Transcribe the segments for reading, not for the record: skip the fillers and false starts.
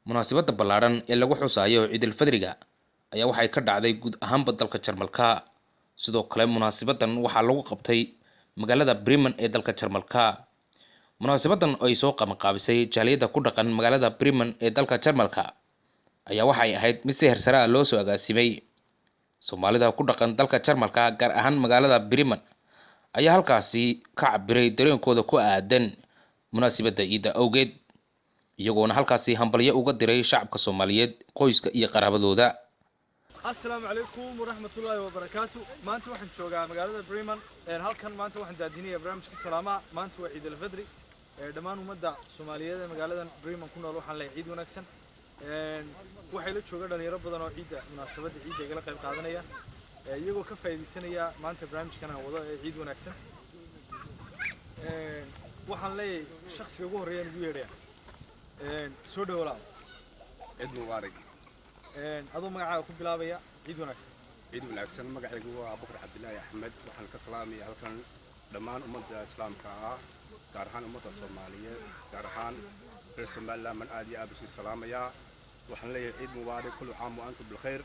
munaasabadda ballaaran ee lagu xusayo Ciidul Fadriga ayaa waxay ka dhacday guud ahaanba dalka Jarmalka. Sidoo kale munaasabadan waxaa lagu qabtay magaalada Bremen ee dalka Jarmalka. Munaasabadan oo ay soo qabanqaabisay jaaliyada ku dhaqan magaalada Bremen ee dalka Jarmalka ayaa waxay ahayd mid si heersare ah loo soo agaasimay. Soomaalida ku dhaqan dalka Jarmalka gaar ahaan magaalada Bremen ayaa halkaasi ka cabiray dareenkooda ku aadan munaasabadda ciida awgeed, iyagoona halkaasi hambalyo uga diray shacabka Soomaaliyeed, qoyska iyo qaraabadooda. Assalaamu calaykum waraxmatullaahi wabarakaatu. Maanta waxaan joogaa magaalada Bremen. Halkan maanta waxaan daadinayaa barnaamijka salaamaha. Maanta waa Ciidul Fadri. Dhammaan ummadda Soomaaliyeed ee magaaladan Bremen ku nool waxaan leeyahay ciid wanaagsan. Waxay la jooga dhalinyaro badan oo ciida munaasabadda ciida igala qayb qaadanaya, iyagoo ka faa'iideysanaya maanta barnaamijkan aan wado ee ciid wanaagsan. waxaan leeyahay shakhsiga ugu horeeya ugu yeedhaya soo dhawaada ciid mubaarak. adoo magacaaga ku bilaabaya ciid wanaagsan. ciid wanaagsan. magacaygu waa Abubakar Cabdilaahi Axmed. waxaan ka salaamayaa halkan dhammaan ummadda islaamka ah, gaar ahaan ummadda Soomaaliyeed, gaar ahaan reer Somaliland man aad iyo aad u sii salaamayaa. waxaan leeyahay ciid mubaarak, kullu caam wa antum bil khayr.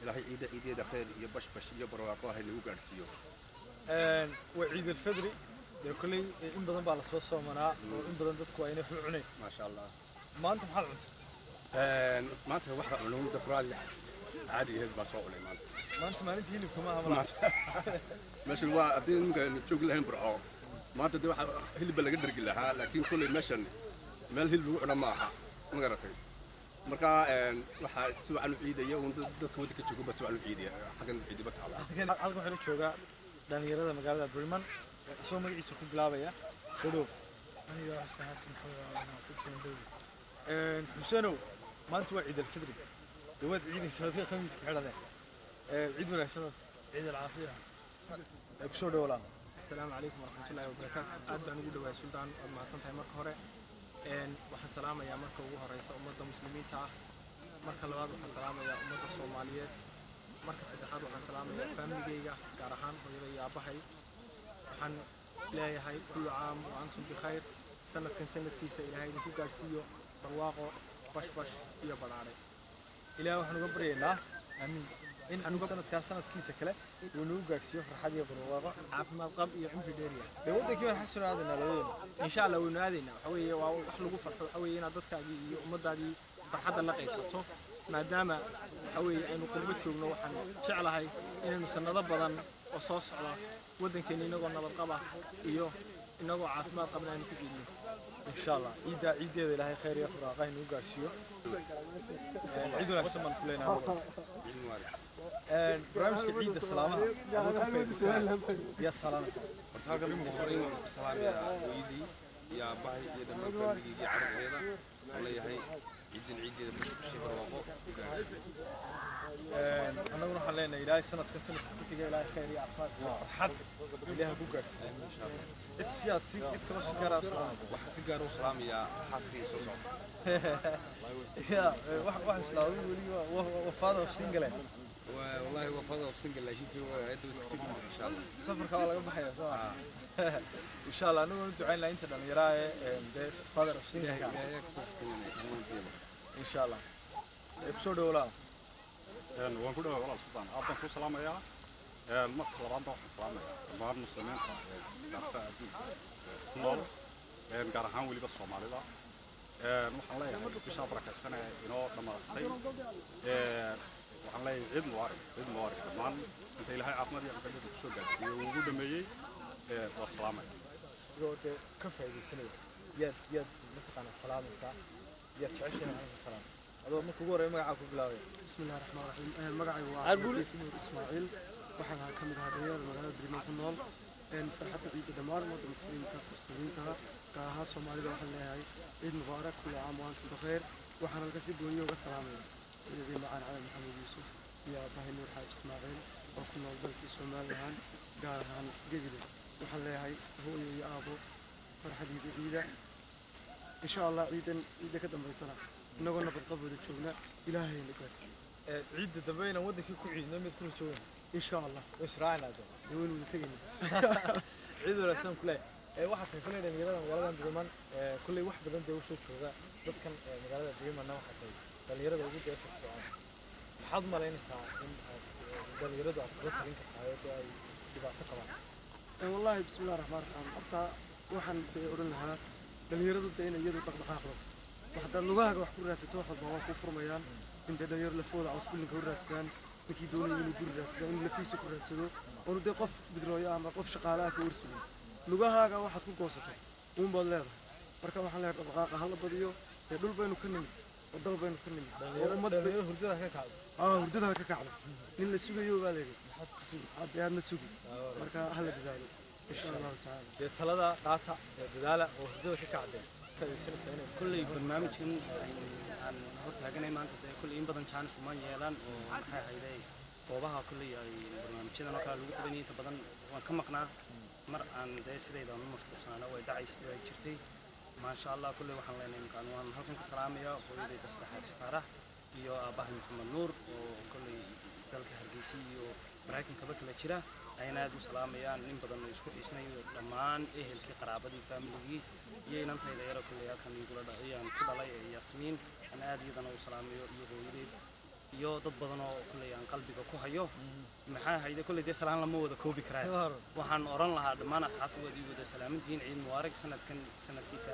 ilaahay ciideeda khayr iyo bashbash iyo barwaaqo ah nagu gaarsiiyo. waa Ciidul Fadri كلي إن بدن بالصوص ومناع وإن بدن تدخل عينه في العنين ما شاء الله. ما أنت محل أنت ما أنت واحد علوم دبرالي عادي هذا بسوق لي ما أنت ما أنت هي اللي كمان هم مش الوا أدين ممكن تشوف لهم برعو ما أنت ده واحد هي اللي بلقي درج لها لكن كل مشن ما هي اللي بيقولنا معها مقرتي مركا واحد سوى على العيدية وده كودك تشوفه بس على العيدية حق العيد بتعالى لكن على حلو شوقة دانيرة مقالة بريمان سو مجلس كوب بلابيا شنو؟ أنا حسن محمد ستين دولي. حسينو ما أنت عيد الفطر دوات عيد الثلاثاء خميس كحلا ذا عيد ولا سنة عيد العافية. اكسور ولا السلام عليكم ورحمة الله وبركاته. أبدأ نقول له سلطان ما سنتها مركه هراء وحسلام يا مركه وها رئيس أمة المسلمين تاع مركه الواد وحسلام يا أمة الصوماليات مركه السدحات وحسلام يا فاميلي جيجا كارهان ويا أبهاي waxaan leeyahay kullu caam wa antum bi khayr. sanadkan sanadkiisa ilaahay idinku gaarsiiyo barwaaqo, bashbash iyo balaare. ilaahay waxaan uga baryaynaa amiin in sanadkiisa kale uu nagu gaarsiiyo farxad iyo barwaaqo, caafimaad qab iyo cimri dheer ah. wadankii waxaan xasuun aadana labadeena insha Allah waynu aadaynaa. waxa weeye waa wax lagu farxo, waxa weeye inaad dadkaagii iyo ummadaadii farxadda la qaybsato, maadaama waxa weeye aynu qurbo joogno. waxaan jeclahay inaynu sanado badan oo soo socda waddankeena inagoo nabad qaba iyo inagoo caafimaad qabna aynu ku geedno insha Allah. ciideeda ilaahay khayr iyo farxad inuu gaarsiiyo. ciid wanaagsan baan ku leenahay. ciid mubaarak. barnaamijka ciida salaamaha adoo ka faa'iideysanaya yaa salaamaysa. horta halkan ugu horeyn waan ku salaamayaa hooyadii iyo aabbahay iyo dhammaan faamilkayga iyo carruurtayda. waxaan leeyahay ciideeda bashbash iyo barwaaqo ku gaadhay. annaguna waxaan leenahay ilaahay sanadka ku xiga ilaahay khayr iyo caafimaad iyo farxad ilaahay ku gaarsiiyo insha Allah. cid kale si gaar ah waxaan si gaar ah u salaamayaa xaaskayga soo socda. يا واحد سلاوي ولي وفاضة وسنجلة. والله وفاضة وسنجلة لكن في عدة بس كسبنا إن شاء الله. سفر كوالا قبل حياة صح. إن شاء الله نقول نتوعين لا أنت دم يراي بس فاضة وسنجلة. إن شاء الله. إبسود ولا. waan ku dhawahay walaal Sultaan aabban ku salaamayaa marka labaad waxaan salaamayaa dhammaan muslimiinta daafaha adduunka ku nool gaar ahaan weliba Soomaalida. waxaan leeyahay bisha barakaysan inoo dhamaatay. waxaan leeyahay ciid mubaarak dhammaan inta ilaahay caafimaad iyo caafimaad ku soo gaarsiiyo ugu dhameeyay waa salaamaya. go'de ka faa'iideysanaya yaad mataqaana salaamaysa yaad jeceshahay salaam adoo marka ugu horeeya magacaaga ku bilaabay. بسم الله الرحمن الرحيم. magacaygu waa Nuur Ismaaciil. waxaan ka mid ahaa dhalinyarada magaalada Bremen ku nool. farxadda ciidda dhammaan ummadda muslimiinta gaar ahaan Soomaalida waxaan leeyahay ciid mubaarak, kullu caam wa antum bi khayr. waxaan halka si gooni uga salaamayaa hooyadii macaan Cali Maxamed Yuusuf iyo aabbahay Nuur Xaaj Ismaaciil oo ku nool dalkii Soomaaliland gaar ahaan Gebile. waxaan leeyahay hooyo iyo aabo farxadda ciida insha Allah. ciida ka dambeysana inagoo nabad qab wada joogna ilaahay na gaarsiiyo. ciidda dambe inaan wadankii ku ciidno mid ku joogno insha Allah. israacna daween wada tagayna ciid wanaagsan kule waxaad tahay kule dhalinyarada magaalada Bremen kulay wax badan day u soo jooga dadkan magaalada Bremen waxaa tahay dhalinyarada ugu deeqa fiican maxaad malaynaysaa in dhalinyaradu aad kula talin kartaa ay dhibaato qabaan والله بسم الله الرحمن الرحيم horta waxaan oran lahaa dhalinyaradu in iyadu dhaqdhaqaaqdo waxda lugaha wax ku raadsato wax walba waa ku furmayaan inta dhalinyaro lafooda cusbulinka u raadsadaan markii doonayeen inuu guri raadsado in lafiisa ku raadsado oo dee qof bidrooyo ama qof shaqaalaha ka warsugo lugahaaga waxaad ku goosato uun baad leedahay marka waxaan leeyahay dhaqdhaqaaqa hala badiyo ee dhul baynu ka nimid oo dal baynu ka nimid dhalinyaro hurdada ka kacdo hurdada ka kacdo nin la sugayo baa leeyahay maxaad ku sugi aad la sugi marka hala dadaalo insha Allah taala dee talada qaata dadaala oo hurdada ka kacday كل برنامج عن هرتاجنا ما أنت كل يوم بدن شان سمان يلان وهاي قوبها كل برنامج كذا نكال لوجو بني تبدن وكم مقنع مر عن ده سيد ده مشكور سنة ويدعي شرتي ما شاء الله كل واحد لنا إمكان وان هلكن كسلام يا ويدي بس راح فرح يا أباه محمد نور وكل ذلك هرجيسي وبراكن كبك لشرا أنا أدو سلام يا نيم بدن يسكت إسناي لمان إهل كي قرابة دي فاميلي يي نانتay dhalinyaro kulay halkan igula dhacayaan ku dhalay Yasmiin ana aad iyadana u salaamayo iyo hooyadeed iyo dad badan oo kulay aan qalbiga ku hayo maxaa hayde kulay de salaan lama wada koobi karaa waxaan oran lahaa dhamaan asxaabta wada salaamintiin ciid mubarak sanadkiisa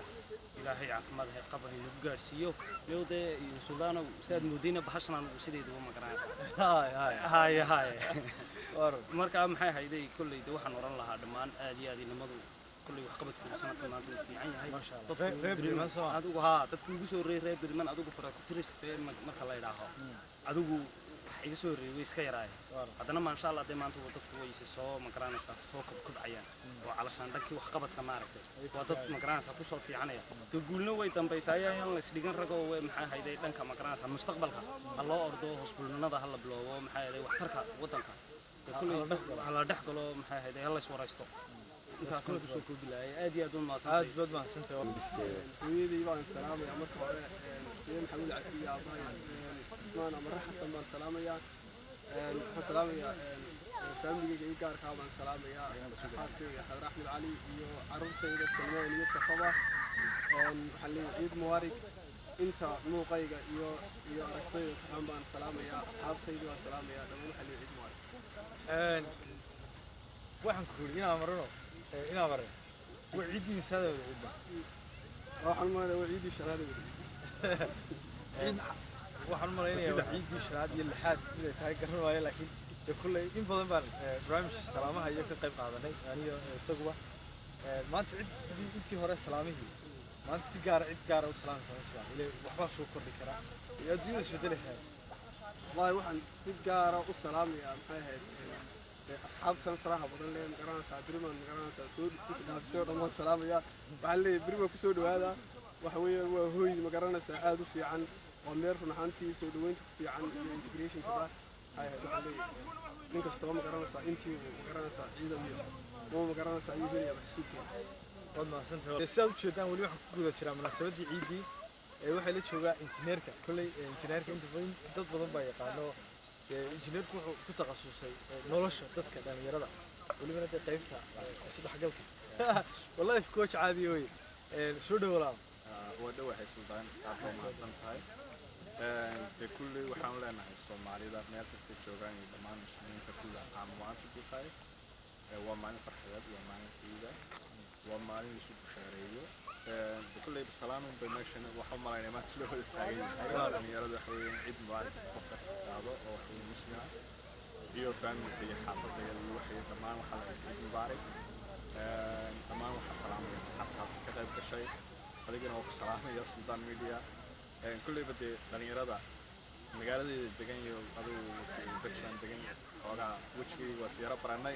ilaahay caafimaad hay qabahay nagu gaarsiiyo leewde iyo suudaano saad moodina bahashan sideedu ma garanaysa hay marka maxay hayde kulay de waxaan oran lahaa dhamaan aad iyo aad inamadu كل وقبت كل سنة كل ما في عيني هاي ما شاء الله ريب بريمان سوا أدوغو ها تدكو يسوي ريب بريمان أدوغو فرق تريس ما كلا يراها أدوغو يسوي ويس كيراي هذا ما شاء الله ده ما أنتوا تدكو يسوي مكرانة سو كب عيان وعلشان دكي وقبت كمارك وتد مكرانة كوسو في عيني تقولنا ويتم بيسايا يلا سليجن رجوا محا هيدا دنك مكرانة مستقبلها الله أرضه هسبلنا ده هلا بلوه محا هيدا وحترك وطنك كل هلا دحقله محا هيدا يلا سوى رئيسته intaasna ku soo koobi lahay aad iyo aad u maasantay aad baad maasantay hooyadii baan salaamaya marka hore maxamed cabdi aabay ismaan amar xasan baan salaamaya waxaan salaamaya family-ga iyo gaarka baan salaamaya xaaskayga Khadra Axmed Cali iyo carruurtayda Salmaan iyo Safaba waxaan leeyahay ciid mubarak inta muuqayga iyo aragtayda taxan baan salaamaya asxaabtayda baan salaamaya dhamaan waxaan leeyahay ciid mubarak waxaan ku yiri inaan marno إنا برا وعيدي مساعدة ولا راح المال وعيدي شهادة waxaan maleynaya ciidii shanaad iyo lixaad inay tahay garan waayo laakiin kulay in badan baan barnaamij salaamaha iyo ka qayb qaadanay aniga isaguba maanta cid sidii intii hore salaamihii maanta si gaar u salaamsan ilaa waxba soo kordhi kara iyo adduunyada isbedelaysaa wallahi waxaan si gaar u salaamayaa maxay ahayd asxaabtan faraha badan leen garanaysa Bremen garanaysa soo dhaafsay dhammaan salaamaya waxaan leeyahay Bremen ku soo dhawaada waxa weeyaan waa hooy ma garanaysa aad u fiican oo meer run ahaantii soo dhaweynta ku fiican iyo integration ka baa waxaan leeyahay nin kasta oo ma garanaysa intii ma garanaysa ciidan iyo ma garanaysa ayuu helaya maxsuubkeeda wad ma santaa sidaad u jeedaan wali waxa ku guda jira munaasabadii ciidii waxay la joogaa injineerka kulay injineerka inta badan dad badan baa yaqaano injineerku wuxuu ku takhasusay nolosha dadka dhalinyarada waliba inta qaybta saddex galka wallahi coach caadi way soo dhawaa ودوحي سودان قابل ما سنتهاي كل waxaan leenahay Soomaalida meel kasta joogaan iyo dhamaan muslimiinta kula caamaanta ku tahay waa maalin farxad waa maalin ciida waa maalin isu bushaareeyo كل بسلام بمشن waxaan maleynaa ma soo wada taagan dhalinyarada waxa weeyaan ciid mubaarak qof kasta taado oo muslima iyo family iyo xaafadda iyo waxay dhamaan waxa la ciid mubaarak dhamaan waxa salaamaya asxaabta ka qayb gashay adigana oo ku salaamaya Sultan Media كل بدي dhalinyarada magaaladeeda degan iyo adigu Bachelor degan ooga wajigii waa siyara baranay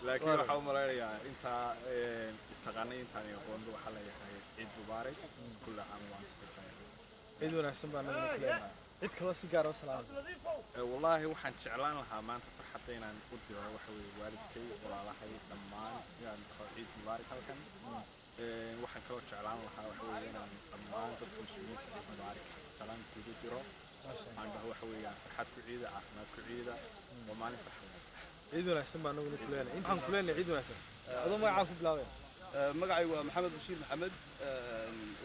laakiin waxa uu maleeyaa inta taqaanay inta ay qoondu waxa la yahay ciid mubaarak kullu caam wa antum bixin ciid wanaagsan baan nagu leeyahay cid kale si gaar ah salaam wallahi waxaan jeclaan lahaa maanta farxadda inaan u diro waxa weey waalidkay walaalahay dhammaan inaan ciid mubaarak halkan waxaan kaloo jeclaan lahaa waxa weey inaan dhammaan dadka muslimiinta ciid mubaarak salaam ku diro aan dhaho waxa weeyaan farxad ku ciida caafimaad ku ciida oo maalin farxad ciid wanaagsan baan nagu leeyahay waxaan ku leenahay ciid wanaagsan adoo magacaaga ku bilaabay magacaygu waa Maxamed Bashiir Maxamed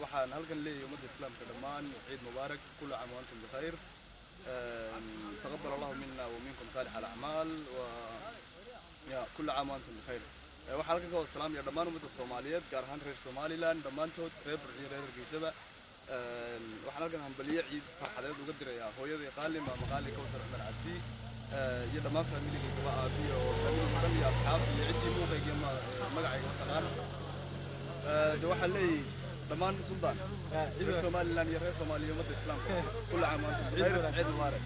waxaan halkan leeyahay ummadda islaamka dhammaan ciid mubaarak kullu caam wa antum bikhayr taqabbal allahu minna wa minkum saalih al-a'maal wa ya kullu caam wa antum bikhayr waxaan halkan ka wada salaamaya dhammaan ummadda Soomaaliyeed gaar ahaan reer Somaliland dhammaantood reer Burciyo reer Hargeysaba waxaan halkan hambaliye ciid farxadeed uga dirayaa hooyadii qaalim ama qaali Kawsar Cumar Cabdi iyo dhammaan familigayga aabiyo familiga dhan iyo asxaabta iyo ciddii muuqayga magacayga taqaan waxaan leeyahay dhammaan suldaan ciid Somaliland iyo reer Soomaaliya ummadda islaamka kullu caam wa antum bikhayr ciid mubaarak